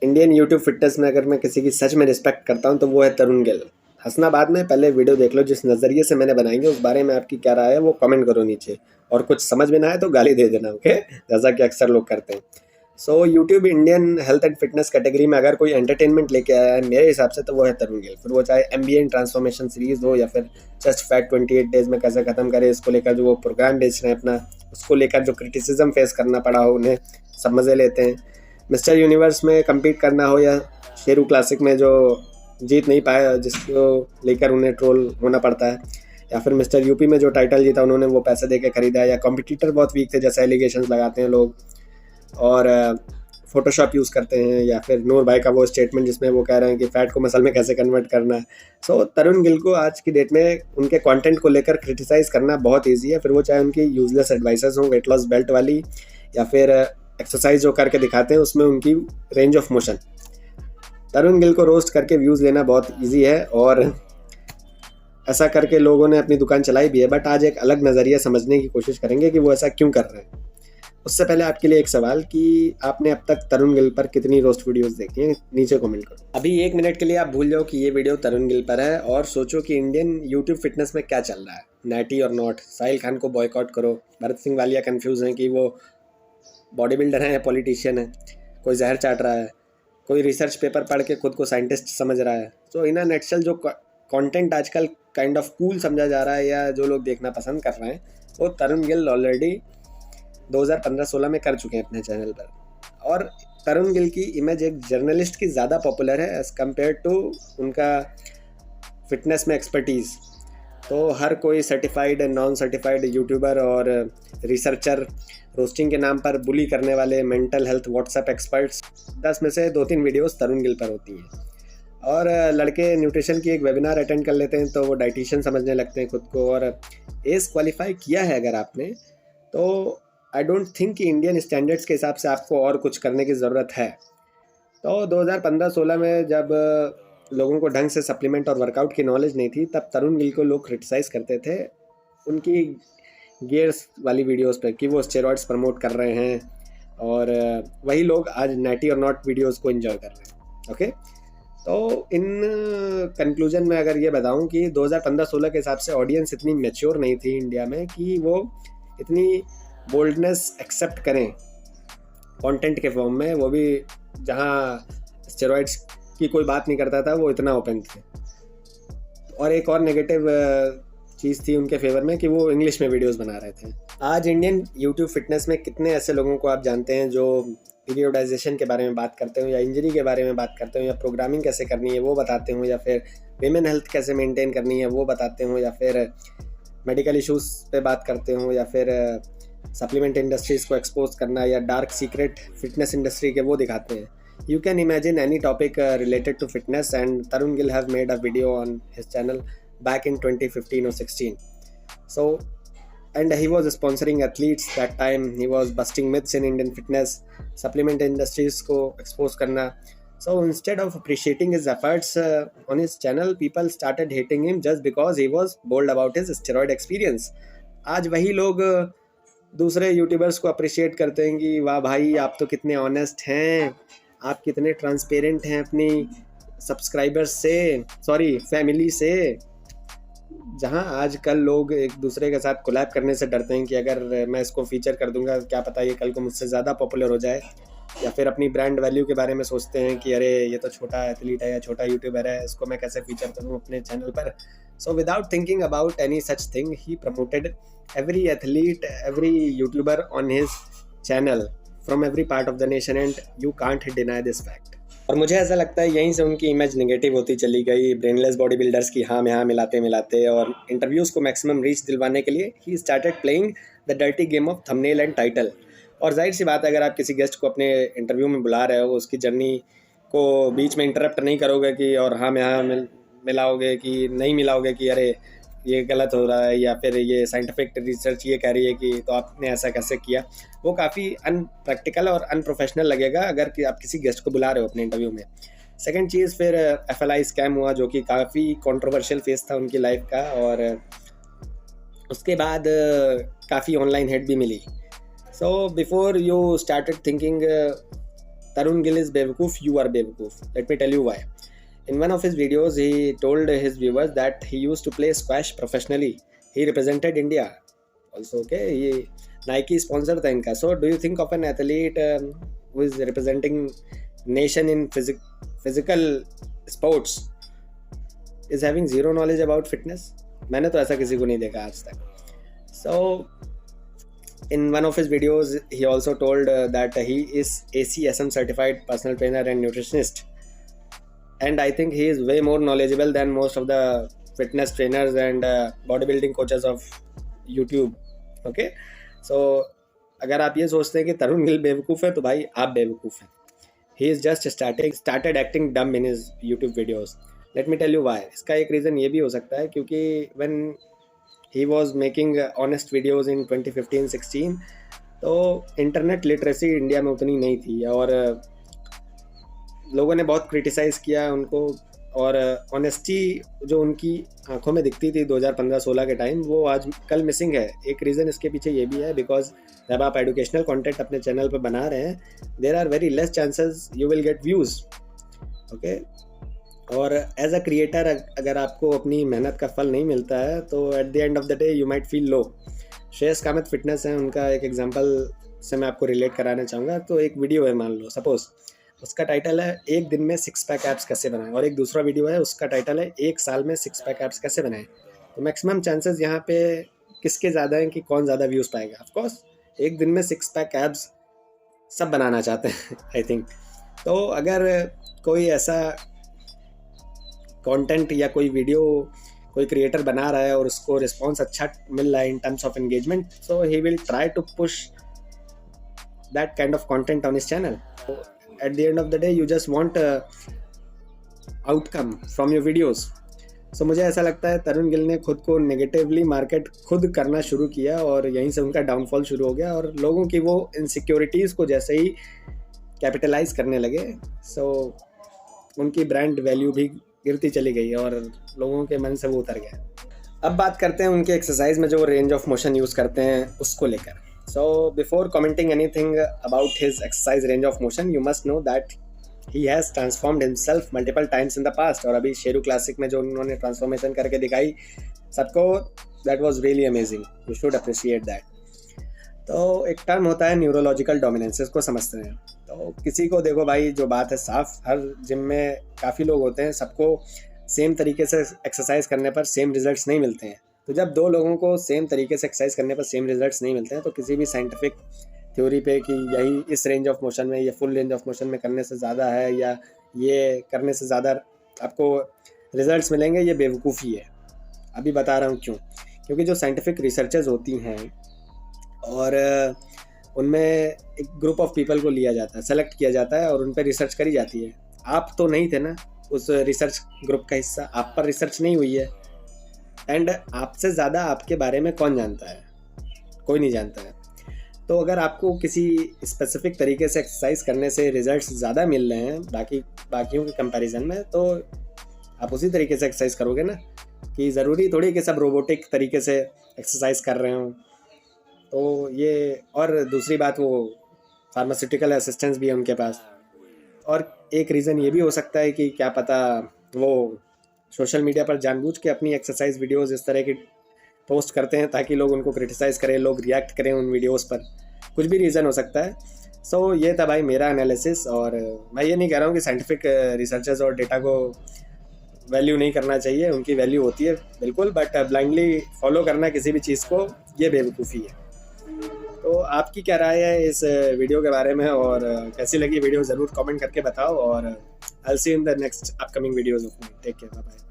Indian YouTube fitness में अगर मैं किसी की सच में रिस्पेक्ट करता हूँ तो वो है तरुण गिल। हँसना बाद में, पहले वीडियो देख लो, जिस नज़रिए से मैंने बनाई है उस बारे में आपकी क्या राय है वो कमेंट करो नीचे, और कुछ समझ में ना आए तो गाली दे देना, ओके, जैसा कि अक्सर लोग करते हैं। So YouTube Indian health and fitness category में अगर कोई एंटरटेनमेंट लेके आया है मेरे हिसाब से तो वो है तरुण गिल। फिर वो चाहे एमबीएन ट्रांसफॉर्मेशन सीरीज हो या फिर जस्ट फैट 28 डेज में कैसे खत्म करे, इसको लेकर जो वो प्रोग्राम बेच रहे हैं अपना, उसको लेकर जो क्रिटिसिज्म फेस करना पड़ा हो उन्हें, सब मज़े लेते हैं। मिस्टर यूनिवर्स में कम्पीट करना हो या शेरू क्लासिक में जो जीत नहीं पाया जिसको लेकर उन्हें ट्रोल होना पड़ता है, या फिर मिस्टर यूपी में जो टाइटल जीता उन्होंने वो पैसे दे के खरीदा, या कॉम्पिटिटर बहुत वीक थे जैसे एलिगेशंस लगाते हैं लोग, और फोटोशॉप यूज़ करते हैं, या फिर नूर भाई का वो स्टेटमेंट जिसमें वो कह रहे हैं कि फ़ैट को मसल में कैसे कन्वर्ट करना है। सो तरुण गिल को आज की डेट में उनके कंटेंट को लेकर क्रिटिसाइज़ करना बहुत ईजी है, फिर वो चाहे उनकी यूजलेस एडवाइसेस हों वेट लॉस बेल्ट वाली, या फिर एक्सरसाइज जो करके दिखाते हैं उसमें उनकी रेंज ऑफ मोशन। तरुण गिल को रोस्ट करके व्यूज़ लेना बहुत ईजी है, और ऐसा करके लोगों ने अपनी दुकान चलाई भी है, बट आज एक अलग नज़रिया समझने की कोशिश करेंगे कि वो ऐसा क्यों कर रहे हैं। उससे पहले आपके लिए एक सवाल कि आपने अब तक तरुण गिल पर कितनी रोस्ट वीडियोस देखी हैं, नीचे कमेंट करो। अभी 1 मिनट के लिए आप भूल जाओ कि ये वीडियो तरुण गिल पर है और सोचो कि इंडियन यूट्यूब फिटनेस में क्या चल रहा है। नैटी और नॉट, साहिल खान को बॉयकॉट करो, भरत सिंह वालिया कंफ्यूज हैं कि वो बॉडी बिल्डर हैं या पॉलिटिशियन है, कोई जहर चाट रहा है, कोई रिसर्च पेपर पढ़ के खुद को साइंटिस्ट समझ रहा है। तो इन नेटशल जो कंटेंट आजकल काइंड ऑफ कूल समझा जा रहा है या जो लोग देखना पसंद कर रहे हैं, वो तरुण गिल ऑलरेडी 2015-16 में कर चुके हैं अपने चैनल पर। और तरुण गिल की इमेज एक जर्नलिस्ट की ज़्यादा पॉपुलर है एज़ कम्पेयर टू उनका फिटनेस में एक्सपर्टीज़। तो हर कोई certified and non certified YouTuber और रिसर्चर रोस्टिंग के नाम पर बुली करने वाले मेंटल हेल्थ व्हाट्सएप एक्सपर्ट्स 10 में से 2-3 वीडियोस तरुण गिल पर होती हैं। और लड़के न्यूट्रिशन की एक वेबिनार अटेंड कर लेते हैं तो वो डाइटिशियन समझने लगते हैं खुद को, और एज क्वालिफाई किया है अगर आपने तो आई डोंट थिंक कि इंडियन स्टैंडर्ड्स के हिसाब से आपको और कुछ करने की ज़रूरत है। तो 2015-16 में जब लोगों को ढंग से सप्लीमेंट और वर्कआउट की नॉलेज नहीं थी तब तरुण गिल को लोग क्रिटिसाइज़ करते थे उनकी गियर्स वाली वीडियोस पे कि वो स्टेरॉइड्स प्रमोट कर रहे हैं, और वही लोग आज नैटी और नॉट वीडियोस को एंजॉय कर रहे हैं। ओके, तो इन कंक्लूजन में अगर ये बताऊं कि 2015-16 के हिसाब से ऑडियंस इतनी मैच्योर नहीं थी इंडिया में कि वो इतनी बोल्डनेस एक्सेप्ट करें कंटेंट के फॉर्म में, वो भी जहां स्टेरॉइड्स की कोई बात नहीं करता था वो इतना ओपन थे। और एक और नेगेटिव चीज़ थी उनके फेवर में कि वो इंग्लिश में वीडियोस बना रहे थे। आज इंडियन यूट्यूब फिटनेस में कितने ऐसे लोगों को आप जानते हैं जो पीरियोडाइजेशन के बारे में बात करते हो, या इंजरी के बारे में बात करते हो, या प्रोग्रामिंग कैसे करनी है वो बताते हो, या फिर विमेन हेल्थ कैसे मेंटेन करनी है वो बताते हो, या फिर मेडिकल इश्यूज़ पे बात करते हो, या फिर सप्लीमेंट इंडस्ट्रीज़ को एक्सपोज करना या डार्क सीक्रेट फिटनेस इंडस्ट्री के वो दिखाते हैं। You can imagine any topic related to fitness, and Tarun Gill have made a video on his channel back in 2015 or 16. So, and he was sponsoring athletes that time. He was busting myths in Indian fitness, supplement industries को expose करना. So instead of appreciating his efforts on his channel, people started hating him just because he was bold about his steroid experience. आज वही लोग दूसरे YouTubers को appreciate करते हैं कि वाह भाई आप तो कितने ऑनेस्ट हैं, आप कितने ट्रांसपेरेंट हैं अपनी सब्सक्राइबर्स से, सॉरी फैमिली से। जहां आजकल लोग एक दूसरे के साथ कोलैब करने से डरते हैं कि अगर मैं इसको फीचर कर दूंगा क्या पता ये कल को मुझसे ज़्यादा पॉपुलर हो जाए, या फिर अपनी ब्रांड वैल्यू के बारे में सोचते हैं कि अरे ये तो छोटा एथलीट है या छोटा यूट्यूबर है, इसको मैं कैसे फीचर करूँ अपने चैनल पर। So without thinking about any such thing he promoted every athlete, every YouTuber on his channel from every part of the nation, and you can't deny this fact. और मुझे ऐसा लगता है यहीं से उनकी इमेज नेगेटिव होती चली गई ब्रेनलेस बॉडी बिल्डर्स की हाँ में हाँ मिलाते मिलाते, और इंटरव्यूज़ को मैक्सिमम रीच दिलवाने के लिए he started playing the dirty game of thumbnail and title. और जाहिर सी बात है अगर आप किसी गेस्ट को अपने इंटरव्यू में बुला रहे हो उसकी जर्नी को बीच में इंटरप्ट नहीं करोगे कि और हाँ में हाँ मिलाओगे कि नहीं मिलाओगे कि अरे ये गलत हो रहा है या फिर ये साइंटिफिक रिसर्च ये कह रही है कि तो आपने ऐसा कैसे किया, वो काफ़ी अनप्रैक्टिकल और अनप्रोफेशनल लगेगा अगर कि आप किसी गेस्ट को बुला रहे हो अपने इंटरव्यू में। सेकंड चीज़ फिर FLI स्कैम हुआ जो कि काफ़ी कंट्रोवर्शियल फेस था उनकी लाइफ का, और उसके बाद काफ़ी ऑनलाइन हेट भी मिली। So before you started thinking Tarun Gill is बेवकूफ, you are बेवकूफ. Let me tell you why. In one of his videos, he told his viewers that he used to play squash professionally. He represented India also. Okay, ये Nike sponsor था इनका. So do you think of an athlete who is representing nation in physical sports is having zero knowledge about fitness? मैंने तो ऐसा किसी को नहीं देखा आज तक. So in one of his videos, he also told that he is ACSM certified personal trainer and nutritionist. And I think he is way more knowledgeable than most of the fitness trainers and bodybuilding coaches of YouTube. Okay, so अगर आप ये सोचते हैं कि तरुण गिल बेवकूफ़ है तो भाई आप बेवकूफ़ हैं. He is just started acting dumb in his YouTube videos. Let me tell you why. इसका एक रीज़न ये भी हो सकता है क्योंकि when he was making honest videos in 2015-16 तो इंटरनेट लिटरेसी इंडिया में उतनी नहीं थी और लोगों ने बहुत क्रिटिसाइज़ किया उनको और ऑनेस्टी जो उनकी आंखों में दिखती थी 2015-16 के टाइम वो आज कल मिसिंग है. एक रीज़न इसके पीछे ये भी है बिकॉज जब आप एजुकेशनल कंटेंट अपने चैनल पर बना रहे हैं there are very less chances you will get views. Okay, और एज अ क्रिएटर अगर आपको अपनी मेहनत का फल नहीं मिलता है तो at the end of the day you might feel low. Shreyas Kamat fitness है, उनका एक एग्जांपल से मैं आपको रिलेट कराना चाहूँगा. तो एक वीडियो है मान लो सपोज़, उसका टाइटल है एक दिन में 6 पैक एब्स कैसे बनाएं और एक दूसरा वीडियो है उसका टाइटल है एक साल में 6 पैक एब्स कैसे बनाएं. तो मैक्सिमम चांसेस यहाँ पे किसके ज़्यादा हैं कि कौन ज़्यादा व्यूज़ पाएगा. ऑफ कोर्स एक दिन में 6 पैक एब्स सब बनाना चाहते हैं आई थिंक. तो अगर कोई ऐसा कंटेंट या कोई वीडियो कोई क्रिएटर बना रहा है और उसको रिस्पॉन्स अच्छा मिल रहा है in terms of engagement so he will try to push that kind of content on his channel. At the end of the day you just want outcome from your videos. So मुझे ऐसा लगता है तरुण गिल ने खुद को negatively market खुद करना शुरू किया और यहीं से उनका डाउनफॉल शुरू हो गया और लोगों की वो इनसिक्योरिटीज़ को जैसे ही कैपिटलाइज करने लगे सो उनकी ब्रांड वैल्यू भी गिरती चली गई और लोगों के मन से वो उतर गया. अब बात करते हैं उनके एक्सरसाइज में जो रेंज ऑफ मोशन यूज़ करते हैं उसको लेकर. So before commenting anything about his exercise range of motion, you must know that he has transformed himself multiple times in the past. और अभी शेरू क्लासिक में जो उन्होंने ट्रांसफॉर्मेशन करके दिखाई सबको, that was really amazing. You should appreciate that. तो एक टर्म होता है न्यूरोलॉजिकल डोमिनेंस, इसको समझते हैं. तो किसी को देखो भाई जो बात है साफ, हर जिम में काफ़ी लोग होते हैं, सबको सेम तरीके से एक्सरसाइज करने पर सेम रिजल्ट्स नहीं मिलते हैं. तो जब दो लोगों को सेम तरीके से एक्सरसाइज करने पर सेम रिजल्ट्स नहीं मिलते हैं तो किसी भी साइंटिफिक थ्योरी पे कि यही इस रेंज ऑफ मोशन में या फुल रेंज ऑफ मोशन में करने से ज़्यादा है या ये करने से ज़्यादा आपको रिजल्ट्स मिलेंगे, ये बेवकूफ़ी है. अभी बता रहा हूँ क्यों. क्योंकि जो साइंटिफिक रिसर्चेज होती हैं और उनमें एक ग्रुप ऑफ पीपल को लिया जाता है, सेलेक्ट किया जाता है और उन पर रिसर्च करी जाती है. आप तो नहीं थे ना उस रिसर्च ग्रुप का हिस्सा, आप पर रिसर्च नहीं हुई है. एंड आपसे ज़्यादा आपके बारे में कौन जानता है? कोई नहीं जानता है. तो अगर आपको किसी स्पेसिफिक तरीके से एक्सरसाइज करने से रिजल्ट्स ज़्यादा मिल रहे हैं बाकियों के कंपैरिजन में तो आप उसी तरीके से एक्सरसाइज करोगे ना. कि ज़रूरी थोड़ी कि सब रोबोटिक तरीके से एक्सरसाइज कर रहे हों. तो ये, और दूसरी बात वो फार्मास्यूटिकल असिस्टेंस भी है उनके पास. और एक रीज़न ये भी हो सकता है कि क्या पता वो सोशल मीडिया पर जानबूझ के अपनी एक्सरसाइज वीडियोस इस तरह की पोस्ट करते हैं ताकि लोग उनको क्रिटिसाइज़ करें, लोग रिएक्ट करें उन वीडियोस पर. कुछ भी रीज़न हो सकता है. सो ये था भाई मेरा एनालिसिस. और मैं ये नहीं कह रहा हूँ कि साइंटिफिक रिसर्चेस और डेटा को वैल्यू नहीं करना चाहिए, उनकी वैल्यू होती है बिल्कुल, बट ब्लाइंडली फॉलो करना किसी भी चीज़ को ये बेवकूफ़ी है. तो आपकी क्या राय है इस वीडियो के बारे में और कैसी लगी वीडियो ज़रूर कमेंट करके बताओ. और I will see you in the next upcoming videos of me. Take care, bye bye.